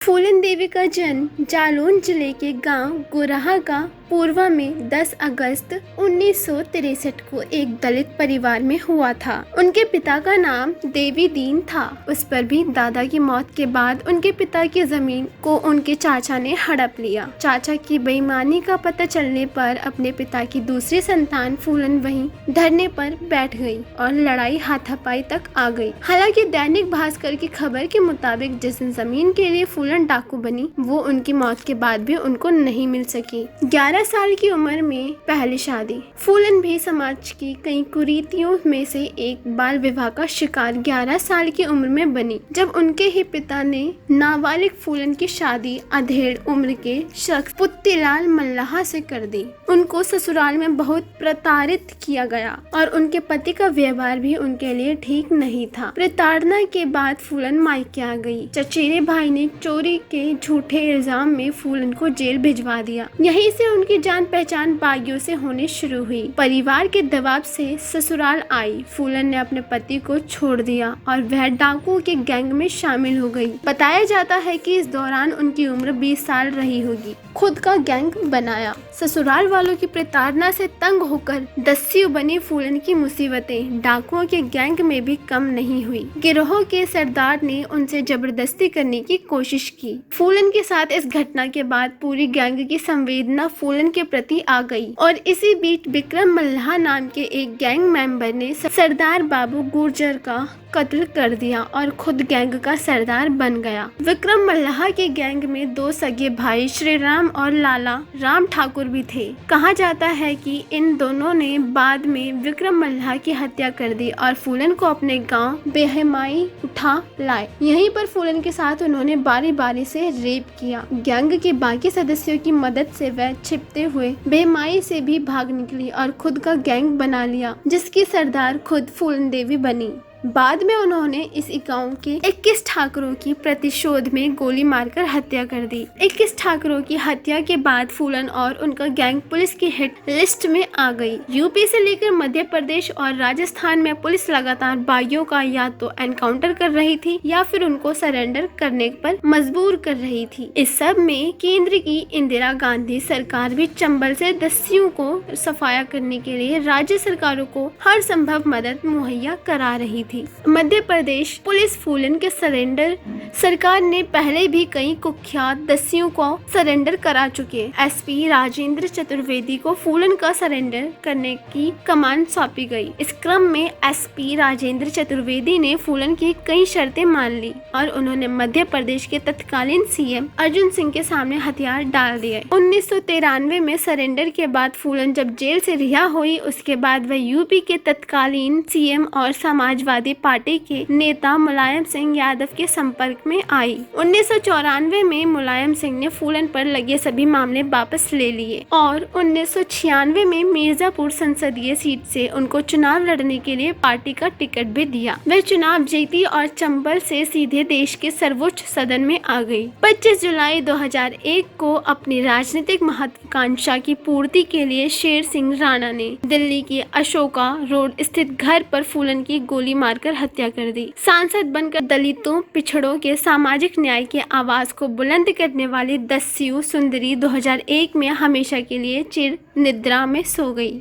फूलन देवी का जन्म जालौन जिले के गांव गोराहा का पूर्वा में 10 अगस्त 1963 को एक दलित परिवार में हुआ था। उनके पिता का नाम देवी दीन था। उस पर भी दादा की मौत के बाद उनके पिता की जमीन को उनके चाचा ने हड़प लिया। चाचा की बेईमानी का पता चलने पर अपने पिता की दूसरी संतान फूलन वहीं धरने पर बैठ गई और लड़ाई हाथापाई तक आ गई। हालांकि दैनिक भास्कर की खबर के मुताबिक जिस जमीन के लिए फूलन डाकू बनी वो उनकी मौत के बाद भी उनको नहीं मिल सकी। 11 साल की उम्र में पहली शादी। फूलन भी समाज की कई कुरीतियों में से एक बाल विवाह का शिकार 11 साल की उम्र में बनी, जब उनके ही पिता ने नाबालिग फूलन की शादी अधेड़ उम्र के शख्स पुत्तीलाल मल्लाह से कर दी। उनको ससुराल में बहुत प्रताड़ित किया गया और उनके पति का व्यवहार भी उनके लिए ठीक नहीं था। प्रताड़ना के बाद फूलन मायके आ गई। चचेरे भाई ने चोरी के झूठे इल्जाम में फूलन को जेल भिजवा दिया। यहीं से उनकी जान पहचान बागियों से होनी शुरू हुई। परिवार के दबाव से ससुराल आई। फूलन ने अपने पति को छोड़ दिया और वह डाकुओं के गैंग में शामिल हो गई। बताया जाता है कि इस दौरान उनकी उम्र 20 साल रही होगी। खुद का गैंग बनाया। ससुराल वालों की प्रताड़ना से तंग होकर दस्यु बनी फूलन की मुसीबतें डाकुओं के गैंग में भी कम नहीं हुई। गिरोह के सरदार ने उनसे जबरदस्ती करने की कोशिश की। फूलन के साथ इस घटना के बाद पूरी गैंग की संवेदना फूलन के प्रति आ गई और इसी बीच विक्रम मल्लाह नाम के एक गैंग मेंबर ने सरदार बाबू गुर्जर का कत्ल कर दिया और खुद गैंग का सरदार बन गया। विक्रम मल्लाह के गैंग में 2 सगे भाई श्री राम और लाला राम ठाकुर भी थे। कहा जाता है कि इन दोनों ने बाद में विक्रम मल्लाह की हत्या कर दी और फूलन को अपने गांव बेहमाई उठा लाए। यहीं पर फूलन के साथ उन्होंने बारी बारी से रेप किया। गैंग के बाकी सदस्यों की मदद से वह छिपते हुए बेहमाई से भी भाग निकली और खुद का गैंग बना लिया, जिसकी सरदार खुद फूलन देवी बनी। बाद में उन्होंने इस गांव के 21 ठाकुरों की प्रतिशोध में गोली मारकर हत्या कर दी। 21 ठाकुरों की हत्या के बाद फूलन और उनका गैंग पुलिस की हिट लिस्ट में आ गई। यूपी से लेकर मध्य प्रदेश और राजस्थान में पुलिस लगातार बागियों का या तो एनकाउंटर कर रही थी या फिर उनको सरेंडर करने पर मजबूर कर रही थी। इस सब में केंद्र की इंदिरा गांधी सरकार भी चंबल से दस्युओं को सफाया करने के लिए राज्य सरकारों को हर संभव मदद मुहैया करा रही थी। मध्य प्रदेश पुलिस फूलन के सरेंडर सरकार ने पहले भी कई कुख्यात दस्युओं को सरेंडर करा चुके। एसपी राजेंद्र चतुर्वेदी को फूलन का सरेंडर करने की कमान सौंपी गई। इस क्रम में एसपी राजेंद्र चतुर्वेदी ने फूलन की कई शर्तें मान ली और उन्होंने मध्य प्रदेश के तत्कालीन सीएम अर्जुन सिंह के सामने हथियार डाल दिए। 1993 में सरेंडर के बाद फूलन जब जेल से रिहा हुई, उसके बाद वह यूपी के तत्कालीन सीएम और समाजवादी पार्टी के नेता मुलायम सिंह यादव के संपर्क में आई। 1994 में मुलायम सिंह ने फूलन पर लगे सभी मामले वापस ले लिए और 1996 में मिर्जापुर संसदीय सीट से उनको चुनाव लड़ने के लिए पार्टी का टिकट भी दिया। वह चुनाव जीती और चंबल से सीधे देश के सर्वोच्च सदन में आ गई। 25 जुलाई 2001 को अपनी राजनीतिक महत्वाकांक्षा की पूर्ति के लिए शेर सिंह राणा ने दिल्ली की अशोका रोड स्थित घर पर फूलन की गोली मारकर हत्या कर दी। सांसद बनकर दलितों पिछड़ों के सामाजिक न्याय की आवाज को बुलंद करने वाली दस्यु सुंदरी 2001 में हमेशा के लिए चिर निद्रा में सो गई।